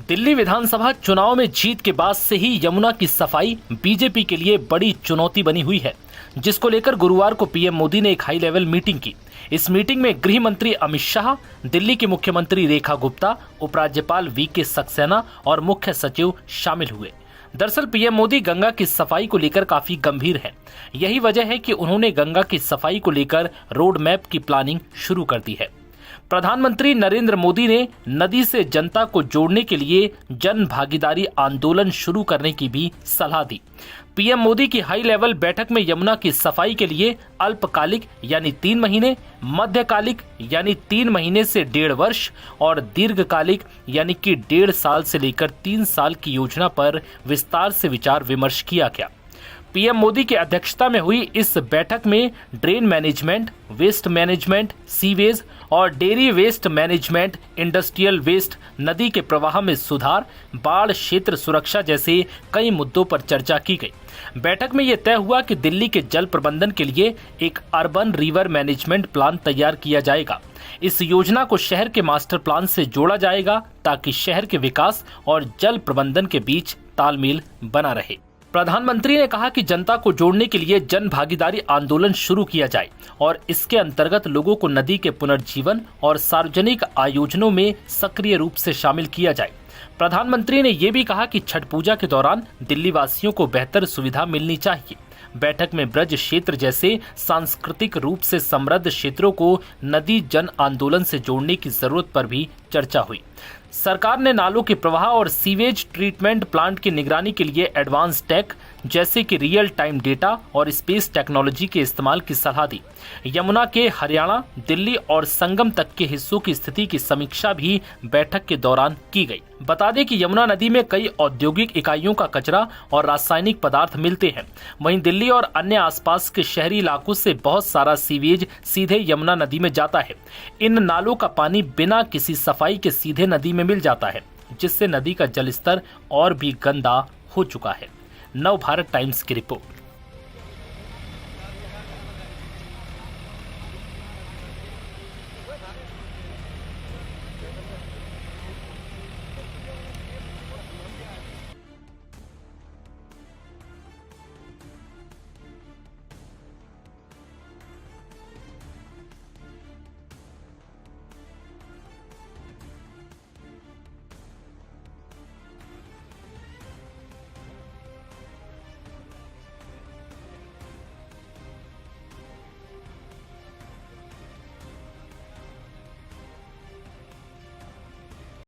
दिल्ली विधानसभा चुनाव में जीत के बाद से ही यमुना की सफाई बीजेपी के लिए बड़ी चुनौती बनी हुई है, जिसको लेकर गुरुवार को पीएम मोदी ने एक हाई लेवल मीटिंग की। इस मीटिंग में गृह मंत्री अमित शाह, दिल्ली की मुख्यमंत्री रेखा गुप्ता, उपराज्यपाल वीके सक्सेना और मुख्य सचिव शामिल हुए। दरअसल पीएम मोदी गंगा की सफाई को लेकर काफी गंभीर हैं। यही वजह है कि उन्होंने गंगा की सफाई को लेकर रोड मैप की प्लानिंग शुरू कर दी है। प्रधानमंत्री नरेंद्र मोदी ने नदी से जनता को जोड़ने के लिए जन भागीदारी आंदोलन शुरू करने की भी सलाह दी। पीएम मोदी की हाई लेवल बैठक में यमुना की सफाई के लिए अल्पकालिक यानी 3 महीने, मध्यकालिक यानी 3 महीने से 1.5 वर्ष और दीर्घकालिक यानी कि 1.5 साल से लेकर 3 साल की योजना पर विस्तार से विचार विमर्श किया गया। पीएम मोदी की अध्यक्षता में हुई इस बैठक में drain management, waste management, sewage और dairy waste management, industrial waste, नदी के प्रवाह में सुधार, बाढ़ क्षेत्र सुरक्षा जैसे कई मुद्दों पर चर्चा की गई। बैठक में यह तय हुआ कि दिल्ली के जल प्रबंधन के लिए एक अर्बन रिवर मैनेजमेंट प्लान तैयार किया जाएगा। इस योजना को शहर के मास्टर प्लान से जोड़ा जाएगा ताकि शहर के विकास और जल प्रबंधन के बीच तालमेल बना रहे। प्रधानमंत्री ने कहा कि जनता को जोड़ने के लिए जन भागीदारी आंदोलन शुरू किया जाए और इसके अंतर्गत लोगों को नदी के पुनर्जीवन और सार्वजनिक आयोजनों में सक्रिय रूप से शामिल किया जाए। प्रधानमंत्री ने यह भी कहा कि छठ पूजा के दौरान दिल्ली वासियों को बेहतर सुविधा मिलनी चाहिए। बैठक में ब्रज क्षेत्र जैसे सांस्कृतिक रूप से समृद्ध क्षेत्रों को नदी जन आंदोलन से जोड़ने की जरूरत पर भी चर्चा हुई। सरकार ने नालों के प्रवाह और सीवेज ट्रीटमेंट प्लांट की निगरानी के लिए एडवांस टेक जैसे कि रियल टाइम डेटा और स्पेस टेक्नोलॉजी के इस्तेमाल की सलाह दी। यमुना के हरियाणा, दिल्ली और संगम तक के हिस्सों की स्थिति की समीक्षा भी बैठक के दौरान की गई। बता दें कि यमुना नदी में कई औद्योगिक इकाइयों का कचरा और रासायनिक पदार्थ मिलते हैं। वहीं दिल्ली और अन्य आसपास के शहरी इलाकों से बहुत सारा सीवेज सीधे यमुना नदी में जाता है। इन नालों का पानी बिना किसी सफाई के सीधे नदी में मिल जाता है, जिससे नदी का जलस्तर और भी गंदा हो चुका है। नव भारत टाइम्स की रिपोर्ट।